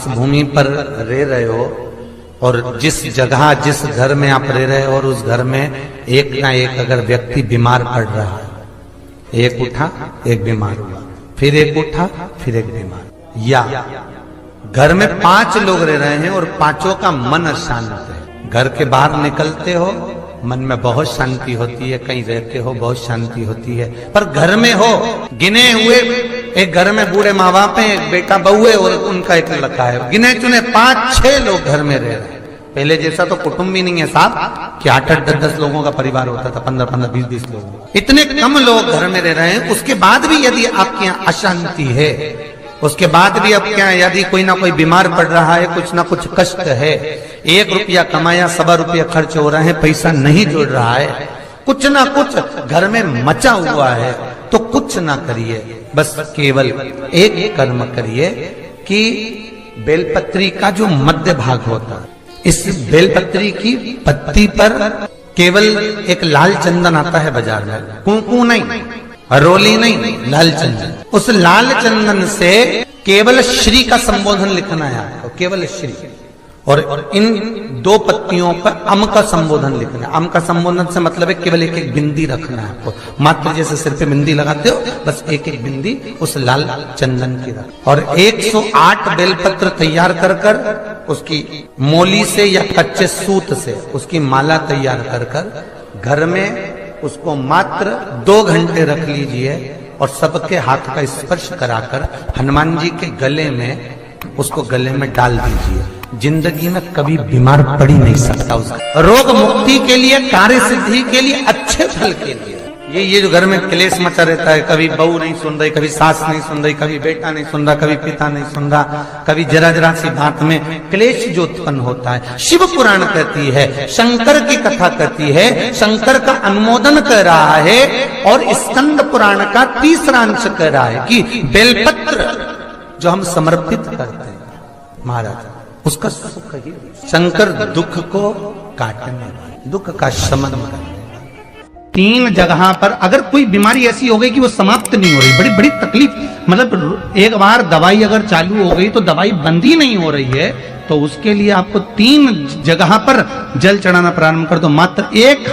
जिस भूमि पर रह रहे हो और जिस जगह जिस घर में आप रह रहे हो और उस घर में एक ना एक अगर व्यक्ति बीमार पड़ रहा है, एक उठा एक बीमार हुआ, फिर एक उठा फिर एक बीमार, या घर में 5 लोग रह रहे हैं और 5 का मन अशांत है, घर के बाहर निकलते हो मन में बहुत शांति होती है, कहीं रहते हो बहुत शांति होती है, पर घर में हो गिने हुए, एक घर में बूढ़े माँ बाप हैं, एक बेटा बहू है और उनका एक लड़का है, गिने चुने 5-6 लोग घर में रह रहे हैं। पहले जैसा तो कुटुंब भी नहीं है साहब कि 8-8, 10-10 लोगों का परिवार होता था, 15-15, 20-20 लोग, इतने कम लोग घर में रह रहे हैं। उसके बाद भी यदि आपके यहाँ अशांति है, उसके बाद भी अब क्या यदि कोई ना कोई बीमार पड़ रहा है, कुछ ना कुछ कष्ट है, 1 रुपया कमाया 1.25 रुपया खर्च हो रहा है, पैसा नहीं जुड़ रहा है, कुछ ना कुछ घर में मचा हुआ है, तो कुछ ना करिए, बस केवल एक कर्म करिए कि बेलपत्री का जो मध्य भाग होता है, इस बेलपत्री की पत्ती पर केवल एक लाल चंदन आता है बाजार में, कुंकू नहीं, रोली नहीं, लाल चंदन, उस लाल चंदन से केवल श्री का संबोधन लिखना है आपको, केवल श्री, और इन 2 पत्तियों पर अम का संबोधन लिखना है। अम का संबोधन से मतलब है केवल एक एक बिंदी रखना है आपको, मात्र जैसे सिर पे बिंदी लगाते हो बस एक एक बिंदी उस लाल चंदन की रख, और 108 बेलपत्र तैयार कर कर उसकी मोली से या कच्चे सूत से उसकी माला तैयार कर कर घर में उसको मात्र 2 घंटे रख लीजिए और सबके हाथ का स्पर्श कराकर हनुमान जी के गले में उसको गले में डाल दीजिए। जिंदगी में कभी बीमार पड़ ही नहीं सकता, उसका रोग मुक्ति के लिए, कार्य सिद्धि के लिए, अच्छे फल के लिए। ये जो घर में क्लेश मचा रहता है, कभी बहू नहीं सुन रही, कभी सास नहीं सुन रही, कभी बेटा नहीं सुन रहा, कभी पिता नहीं सुन रहा, कभी जरा सी बात में क्लेश जो उत्पन्न होता है, शिव पुराण कहती है, शंकर की कथा कहती है, शंकर का अनुमोदन कर रहा है, और स्कंद पुराण का 3रा अंश कह रहा है कि बेलपत्र जो हम समर्पित करते हैं महाराज, उसका सुख ही, शंकर दुख को काटने, दुख का शमन करने। 3 जगह पर अगर कोई बीमारी ऐसी हो गई कि वो समाप्त नहीं हो रही, बड़ी बड़ी तकलीफ, मतलब एक बार दवाई अगर चालू हो गई तो दवाई बंद ही नहीं हो रही है, तो उसके लिए आपको 3 जगह पर जल चढ़ाना प्रारंभ कर दो, मात्र 1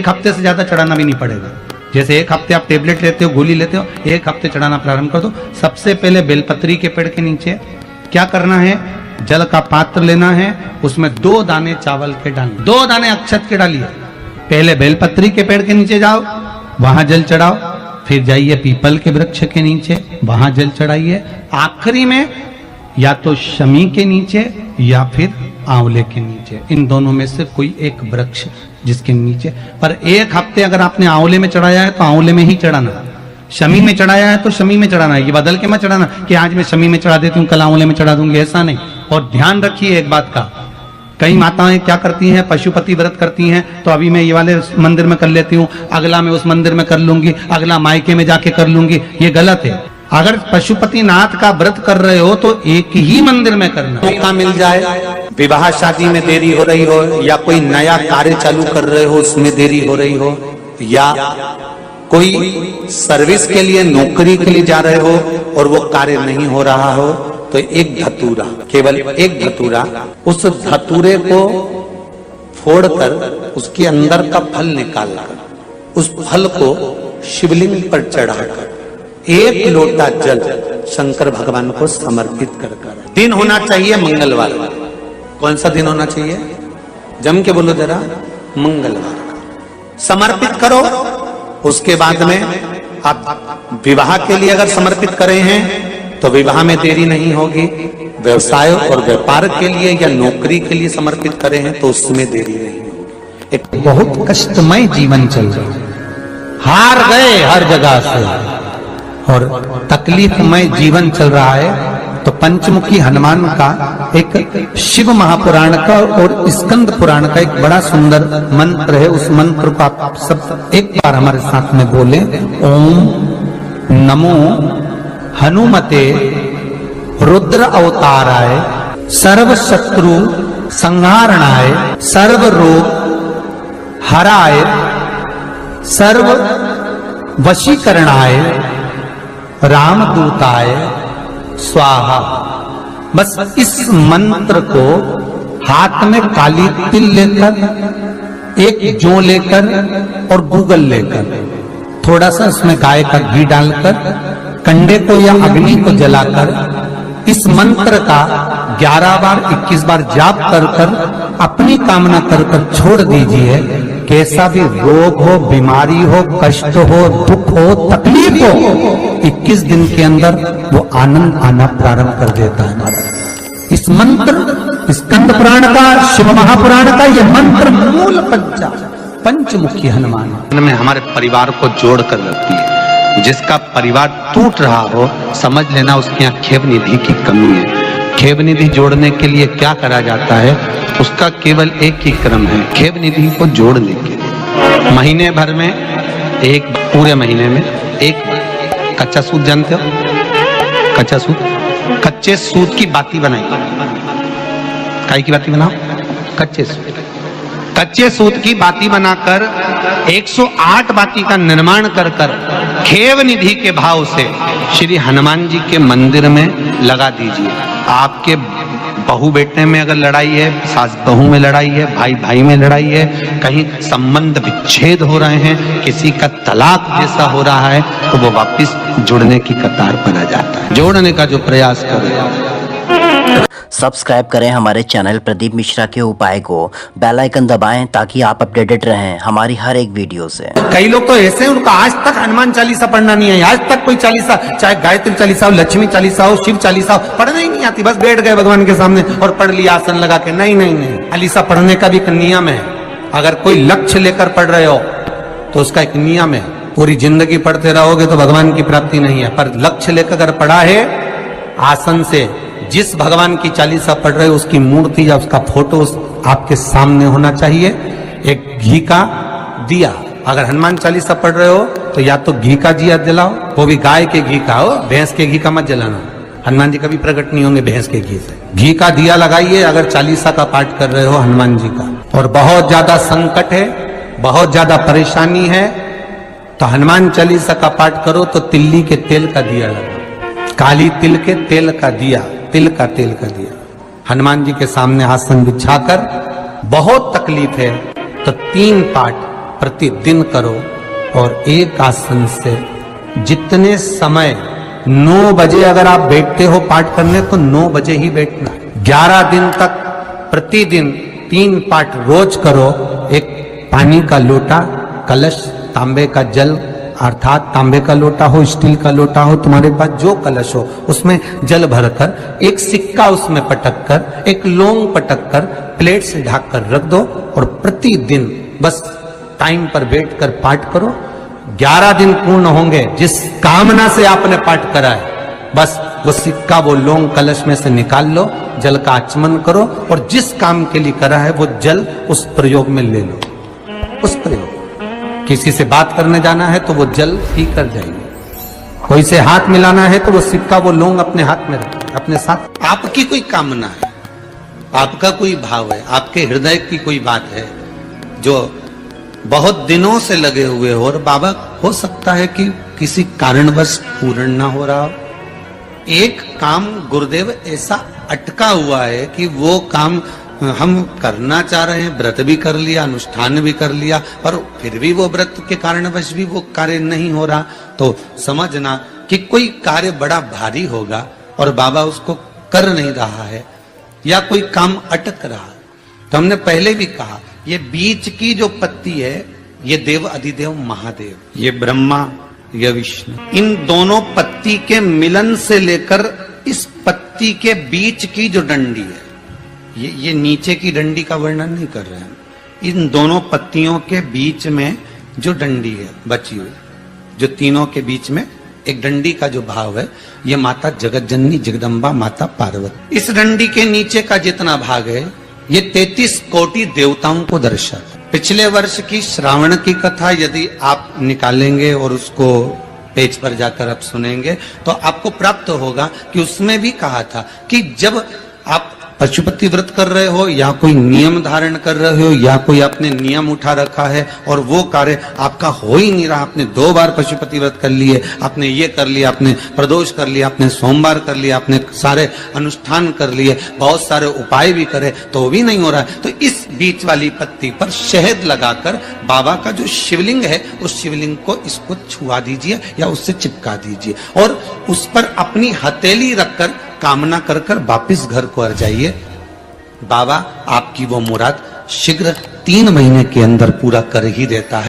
हफ्ते से ज्यादा चढ़ाना भी नहीं पड़ेगा। जैसे 1 हफ्ते आप टेबलेट लेते हो, गोली लेते हो, 1 हफ्ते चढ़ाना प्रारंभ कर दो। सबसे पहले बेलपत्री के पेड़ के नीचे क्या करना है, जल का पात्र लेना है, उसमें 2 दाने चावल के डालिए, 2 दाने अक्षत के डालिए। पहले बेलपत्री के पेड़ के नीचे जाओ, वहां जल चढ़ाओ, फिर जाइए पीपल के वृक्ष के नीचे, वहां जल चढ़ाइए, आखिरी में या तो शमी के नीचे या फिर आंवले के नीचे, इन दोनों में से कोई एक वृक्ष जिसके नीचे। पर 1 हफ्ते अगर आपने आंवले में चढ़ाया है तो आंवले में ही चढ़ाना, शमी में चढ़ाया है तो शमी में चढ़ाना है, ये बदल के मत चढ़ाना कि आज मैं शमी में चढ़ा देती हूँ कल आंवले में चढ़ा दूंगी, ऐसा नहीं। और ध्यान रखिए एक बात का, कई माताएं क्या करती हैं, पशुपति व्रत करती हैं, तो अभी मैं ये वाले मंदिर में कर लेती हूँ, अगला मैं उस मंदिर में कर लूंगी, अगला मायके में जाके कर लूंगी, ये गलत है। अगर पशुपति नाथ का व्रत कर रहे हो तो एक ही मंदिर में करना। मौका मिल जाए, विवाह शादी में देरी हो रही हो, या कोई नया कार्य चालू कर रहे हो उसमें देरी हो रही हो, या कोई सर्विस के लिए, नौकरी के लिए जा रहे हो और वो कार्य नहीं हो रहा हो, तो एक धतूरा, केवल एक धतूरा, उस धतूरे को फोड़कर उसके अंदर का फल निकालकर उस फल को शिवलिंग पर चढ़ाकर 1 लोटा जल शंकर भगवान को समर्पित कर। दिन होना चाहिए मंगलवार। कौन सा दिन होना चाहिए, जम के बोलो जरा, मंगलवार का समर्पित करो। उसके बाद में आप विवाह के लिए अगर समर्पित करे हैं तो विवाह में देरी नहीं होगी, व्यवसाय और व्यापार के लिए या नौकरी के लिए समर्पित करे हैं तो उसमें देरी नहीं होगी। एक बहुत कष्टमय जीवन चल रहा है, हार गए हर जगह से और तकलीफमय जीवन चल रहा है, तो पंचमुखी हनुमान का एक शिव महापुराण का और स्कंद पुराण का एक बड़ा सुंदर मंत्र है। उस मंत्र को आप सब एक बार हमारे साथ में बोले, ओम नमो हनुमते रुद्र अवताराय सर्व शत्रु संहारणाय सर्व रोग हराय सर्व वशीकरणाय रामदूताय स्वाहा। बस इस मंत्र को हाथ में काली तिल लेकर, एक जौ लेकर और गूगल लेकर, थोड़ा सा उसमें गाय का घी डालकर, कंडे को या अग्नि को जलाकर इस मंत्र का 11 बार 21 बार जाप कर कर अपनी कामना कर कर छोड़ दीजिए। कैसा भी रोग हो, बीमारी हो, कष्ट हो, दुख हो, तकलीफ हो, 21 दिन के अंदर वो आनंद आना प्रारंभ कर देता है। इस मंत्र, स्कंद पुराण का, शिव महापुराण का ये मंत्र मूल पंचमुखी हनुमान में हमारे परिवार को जोड़ कर रखती है। जिसका परिवार टूट रहा हो, समझ लेना उसके यहाँ खेव निधि की कमी है। खेव निधि जोड़ने के लिए क्या करा जाता है, उसका केवल एक ही क्रम है, खेव निधि को जोड़ने के लिए महीने भर में एक, पूरे महीने में एक कच्चा सूत, जानते हो कच्चा सूत, कच्चे सूत की बाती बनाई। काय की बाती बनाओ? कच्चे सूत की बाती बनाकर 108 बाती का निर्माण कर कर खेव निधि के भाव से श्री हनुमान जी के मंदिर में लगा दीजिए। आपके बहू बेटे में अगर लड़ाई है, सास बहू में लड़ाई है, भाई भाई में लड़ाई है, कहीं संबंध विच्छेद हो रहे हैं, किसी का तलाक जैसा हो रहा है, तो वो वापस जुड़ने की कतार पर आ जाता है। जोड़ने का जो प्रयास करें। सब्सक्राइब करें हमारे चैनल प्रदीप मिश्रा के उपाय को, बेल आइकन दबाएं ताकि आप अपडेटेड रहें हमारी हर एक वीडियो से। कई लोग तो ऐसे हैं, उनका आज तक हनुमान चालीसा पढ़ना नहीं है, आज तक कोई चालीसा, चाहे गायत्री चालीसा हो, लक्ष्मी चालीसा हो, शिव चालीसा हो, पढ़ना ही नहीं आती। बस बैठ गए भगवान के सामने और पढ़ लिया आसन लगा के। नहीं नहीं नहीं, चालीसा पढ़ने का भी एक नियम है। अगर कोई लक्ष्य लेकर पढ़ रहे हो तो उसका एक नियम है। पूरी जिंदगी पढ़ते रहोगे तो भगवान की प्राप्ति नहीं है, पर लक्ष्य लेकर अगर पढ़ा है आसन से, जिस भगवान की चालीसा पढ़ रहे हो उसकी मूर्ति या उसका फोटो आपके सामने होना चाहिए। एक घी का दिया, अगर हनुमान चालीसा पढ़ रहे हो तो या तो घी का दिया जलाओ, वो भी गाय के घी का हो, भैंस के घी का मत जलाना। हनुमान जी कभी प्रकट नहीं होंगे भैंस के घी से। घी का दिया लगाइए अगर चालीसा का पाठ कर रहे हो हनुमान जी का। और बहुत ज्यादा संकट है, बहुत ज्यादा परेशानी है, तो हनुमान चालीसा का पाठ करो तो तिल्ली के तेल का दिया लगाओ, काली तिल के तेल का दिया, तिल का तेल का दिया हनुमान जी के सामने आसन बिछाकर। बहुत तकलीफ है तो 3 पाठ प्रतिदिन करो और एक आसन से जितने समय 9 बजे अगर आप बैठते हो पाठ करने तो 9 बजे ही बैठना। 11 दिन तक प्रतिदिन 3 पाठ रोज करो। एक पानी का लोटा, कलश, तांबे का जल अर्थात तांबे का लोटा हो, स्टील का लोटा हो, तुम्हारे पास जो कलश हो उसमें जल भरकर, एक सिक्का उसमें पटक कर, एक लौंग पटक कर प्लेट से ढक कर रख दो और प्रतिदिन बस टाइम पर बैठकर पाठ करो। 11 दिन पूर्ण होंगे, जिस कामना से आपने पाठ करा है बस वो सिक्का, वो लौंग कलश में से निकाल लो, जल का आचमन करो और जिस काम के लिए करा है वो जल उस प्रयोग में ले लो। उस प्रयोग, किसी से बात करने जाना है तो वो जल पी कर जाएंगे, कोई से हाथ मिलाना है तो वो सिक्का, वो लौंग अपने हाथ में रखें अपने साथ। आपकी कोई कामना है, आपका कोई भाव है, आपके हृदय की कोई बात है जो बहुत दिनों से लगे हुए हो और बाबा हो सकता है कि किसी कारणवश पूर्ण ना हो रहा हो। एक काम गुरुदेव ऐसा अटका हुआ है कि वो काम हम करना चाह रहे हैं, व्रत भी कर लिया, अनुष्ठान भी कर लिया, पर फिर भी वो व्रत के कारणवश भी वो कार्य नहीं हो रहा, तो समझना कि कोई कार्य बड़ा भारी होगा और बाबा उसको कर नहीं रहा है या कोई काम अटक रहा है। तो हमने पहले भी कहा, ये बीच की जो पत्ती है ये देव अधिदेव महादेव, ये ब्रह्मा, ये विष्णु, इन दोनों पत्ती के मिलन से लेकर इस पत्ती के बीच की जो डंडी है, ये नीचे की डंडी का वर्णन नहीं कर रहे हैं, इन दोनों पत्तियों के बीच में जो डंडी है बची हुई, जो तीनों के बीच में एक डंडी का जो भाव है, ये माता जगत जननी जगदम्बा माता पार्वती। इस डंडी के नीचे का जितना भाग है ये 33 कोटि देवताओं को दर्शाता। पिछले वर्ष की श्रावण की कथा यदि आप निकालेंगे और उसको पेज पर जाकर आप सुनेंगे तो आपको प्राप्त होगा कि उसमें भी कहा था कि जब आप पशुपति व्रत कर रहे हो या कोई नियम धारण कर रहे हो या कोई आपने नियम उठा रखा है और वो कार्य आपका हो ही नहीं रहा, आपने 2 बार पशुपति व्रत कर लिए, आपने ये कर लिया, आपने प्रदोष कर लिया, आपने सोमवार कर लिया, आपने सारे अनुष्ठान कर लिए, बहुत सारे उपाय भी करे तो भी नहीं हो रहा है, तो इस बीच वाली पत्ती पर शहद लगाकर बाबा का जो शिवलिंग है उस शिवलिंग को इसको छुआ दीजिए या उससे चिपका दीजिए और उस पर अपनी हथेली रखकर कामना कर कर वापिस घर को आ जाइए। बाबा आपकी वो मुराद शीघ्र 3 महीने के अंदर पूरा कर ही देता है।